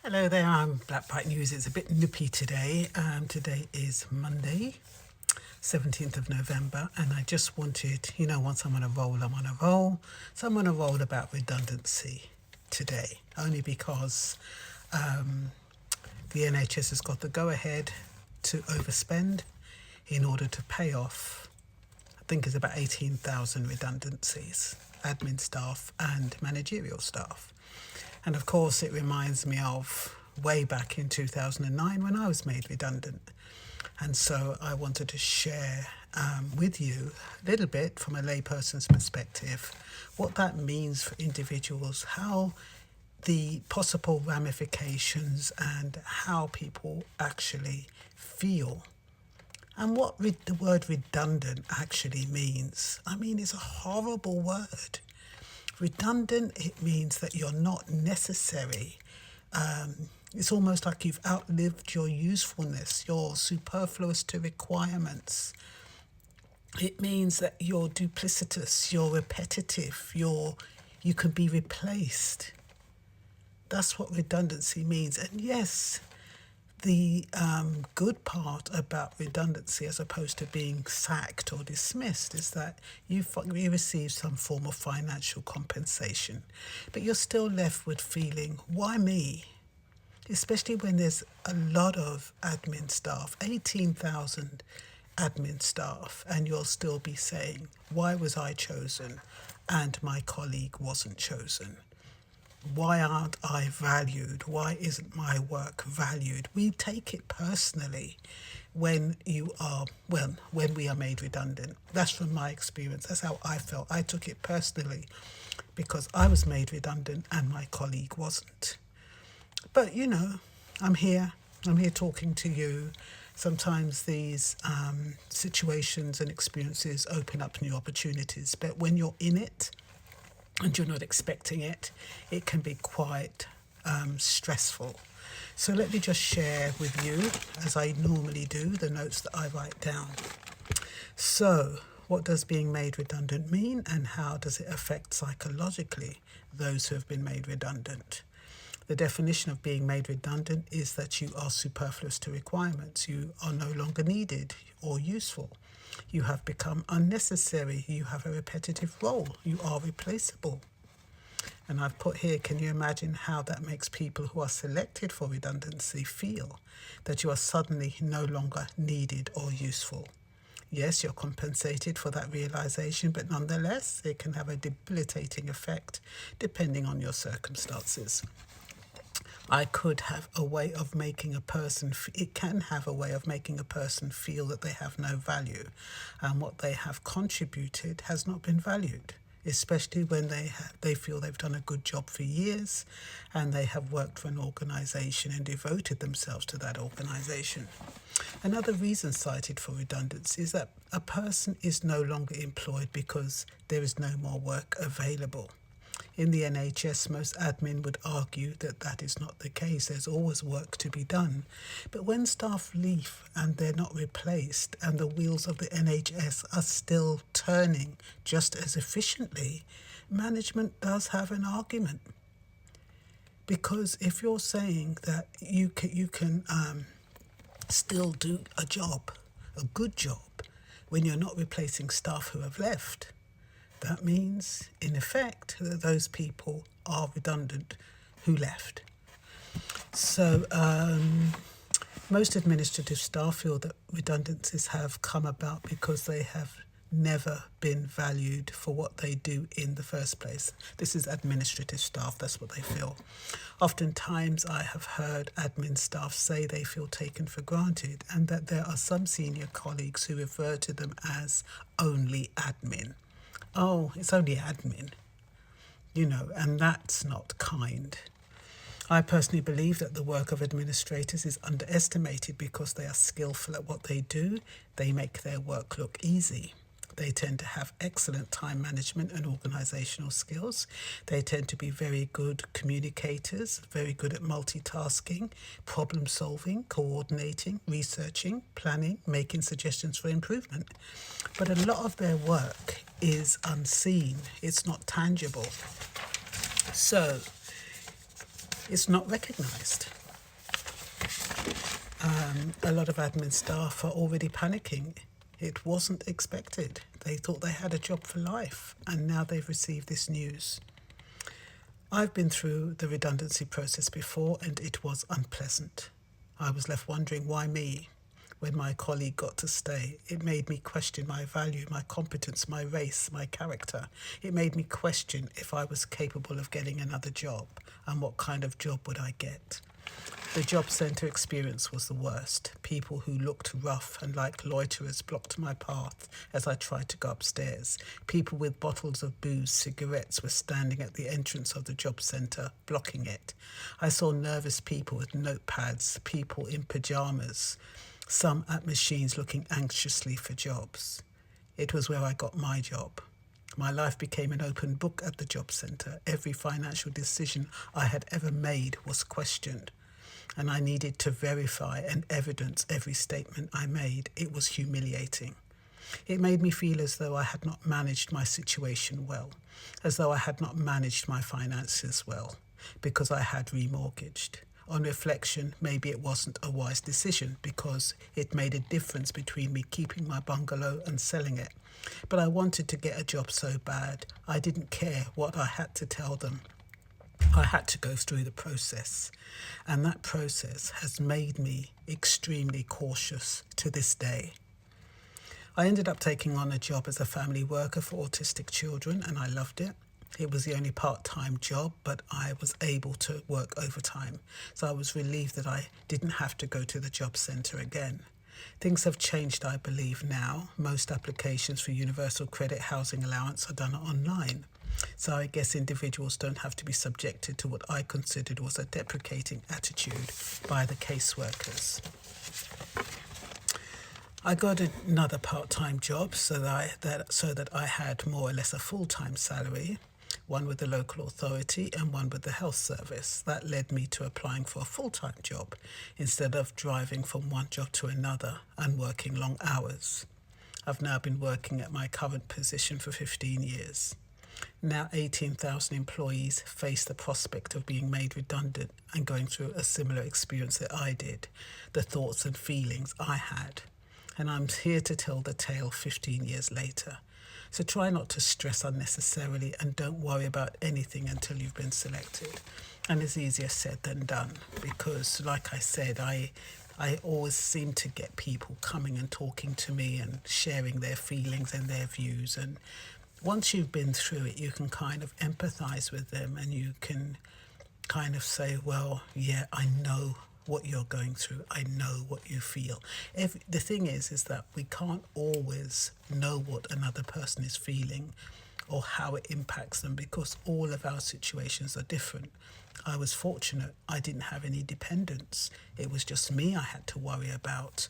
Hello there, I'm Black Bike News. It's a bit nippy today. Today is Monday, 17th of November, and I just wanted, once I'm on a roll, I'm on a roll. So I'm on a roll about redundancy today, only because the NHS has got the go-ahead to overspend in order to pay off, I think it's about 18,000 redundancies, admin staff and managerial staff. And of course, it reminds me of way back in 2009 when I was made redundant. And so I wanted to share with you a little bit from a layperson's perspective what that means for individuals, how the possible ramifications and how people actually feel. And what the word redundant actually means. I mean, it's a horrible word. Redundant, it means that you're not necessary. It's almost like you've outlived your usefulness, you're superfluous to requirements. It means that you're duplicitous, you're repetitive, you can be replaced. That's what redundancy means. And yes, the good part about redundancy, as opposed to being sacked or dismissed, is that you receive some form of financial compensation. But you're still left with feeling, why me? Especially when there's a lot of admin staff, 18,000 admin staff, and you'll still be saying, why was I chosen and my colleague wasn't chosen? Why aren't I valued? Why isn't my work valued? We take it personally when we are made redundant. That's from my experience. That's how I felt. I took it personally because I was made redundant and my colleague wasn't. But I'm here talking to you. Sometimes these situations and experiences open up new opportunities, but when you're in it and you're not expecting it, it can be quite stressful. So let me just share with you, as I normally do, the notes that I write down. So, what does being made redundant mean, and how does it affect psychologically those who have been made redundant? The definition of being made redundant is that you are superfluous to requirements. You are no longer needed or useful. You have become unnecessary. You have a repetitive role. You are replaceable. And I've put here, can you imagine how that makes people who are selected for redundancy feel? That you are suddenly no longer needed or useful. Yes, you're compensated for that realization, but nonetheless, it can have a debilitating effect depending on your circumstances. It can have a way of making a person feel that they have no value and what they have contributed has not been valued, especially when they feel they've done a good job for years and they have worked for an organisation and devoted themselves to that organisation. Another reason cited for redundancy is that a person is no longer employed because there is no more work available. In the NHS, most admin would argue that that is not the case. There's always work to be done. But when staff leave and they're not replaced and the wheels of the NHS are still turning just as efficiently, management does have an argument. Because if you're saying that you can still do a job, a good job, when you're not replacing staff who have left, that means, in effect, that those people are redundant who left. So most administrative staff feel that redundancies have come about because they have never been valued for what they do in the first place. This is administrative staff, that's what they feel. Oftentimes I have heard admin staff say they feel taken for granted and that there are some senior colleagues who refer to them as only admin. Oh, it's only admin, and that's not kind. I personally believe that the work of administrators is underestimated because they are skillful at what they do. They make their work look easy. They tend to have excellent time management and organisational skills. They tend to be very good communicators, very good at multitasking, problem solving, coordinating, researching, planning, making suggestions for improvement. But a lot of their work is unseen. It's not tangible. So it's not recognised. A lot of admin staff are already panicking. It wasn't expected. They thought they had a job for life, and now they've received this news. I've been through the redundancy process before, and it was unpleasant. I was left wondering why me. When my colleague got to stay, it made me question my value, my competence, my race, my character. It made me question if I was capable of getting another job, and what kind of job would I get. The job centre experience was the worst. People who looked rough and like loiterers blocked my path as I tried to go upstairs. People with bottles of booze, cigarettes were standing at the entrance of the job centre, blocking it. I saw nervous people with notepads, people in pyjamas, some at machines looking anxiously for jobs. It was where I got my job. My life became an open book at the job centre. Every financial decision I had ever made was questioned, and I needed to verify and evidence every statement I made. It was humiliating. It made me feel as though I had not managed my situation well, as though I had not managed my finances well, because I had remortgaged. On reflection, maybe it wasn't a wise decision because it made a difference between me keeping my bungalow and selling it. But I wanted to get a job so bad, I didn't care what I had to tell them. I had to go through the process, and that process has made me extremely cautious to this day. I ended up taking on a job as a family worker for autistic children, and I loved it. It was the only part-time job, but I was able to work overtime, so I was relieved that I didn't have to go to the job centre again. Things have changed, I believe, now. Most applications for Universal Credit Housing Allowance are done online. So I guess individuals don't have to be subjected to what I considered was a deprecating attitude by the caseworkers. I got another part-time job so that I had more or less a full-time salary, one with the local authority and one with the health service. That led me to applying for a full-time job instead of driving from one job to another and working long hours. I've now been working at my current position for 15 years. Now 18,000 employees face the prospect of being made redundant and going through a similar experience that I did, the thoughts and feelings I had. And I'm here to tell the tale 15 years later. So try not to stress unnecessarily and don't worry about anything until you've been selected. And it's easier said than done because, like I said, I always seem to get people coming and talking to me and sharing their feelings and their views. And once you've been through it, you can kind of empathize with them and you can kind of say, well, yeah, I know what you're going through. I know what you feel. The thing is that we can't always know what another person is feeling or how it impacts them because all of our situations are different. I was fortunate. I didn't have any dependents. It was just me I had to worry about.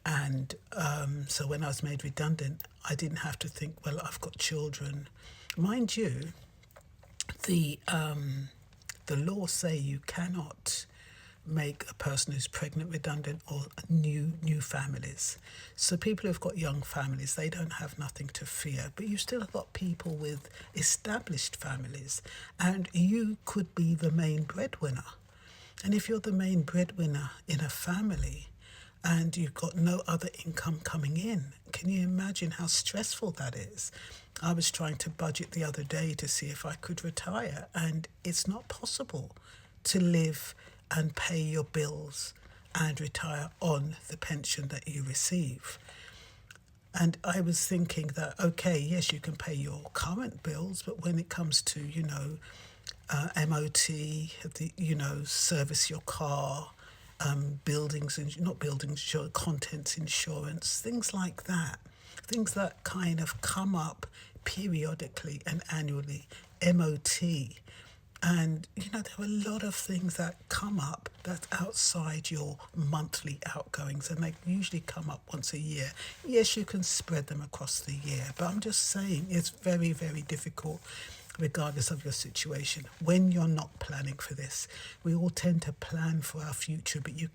And so when I was made redundant, I didn't have to think, well, I've got children. Mind you, the law say you cannot make a person who's pregnant redundant or new families. So people who've got young families, they don't have nothing to fear. But you still have got people with established families, and you could be the main breadwinner. And if you're the main breadwinner in a family and you've got no other income coming in, can you imagine how stressful that is? I was trying to budget the other day to see if I could retire, and it's not possible to live and pay your bills and retire on the pension that you receive. And I was thinking that, okay, yes, you can pay your current bills, but when it comes to, MOT, service your car, contents insurance, things like that, things that kind of come up periodically and annually, MOT. And, there are a lot of things that come up that's outside your monthly outgoings, and they usually come up once a year. Yes, you can spread them across the year, but I'm just saying it's very, very difficult regardless of your situation. When you're not planning for this, we all tend to plan for our future, but you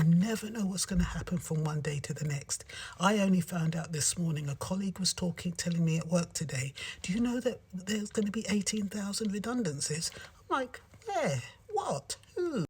never know what's going to happen from one day to the next. I only found out this morning, a colleague was telling me at work today, do you know that there's going to be 18,000 redundancies? I'm like, yeah, What? Who?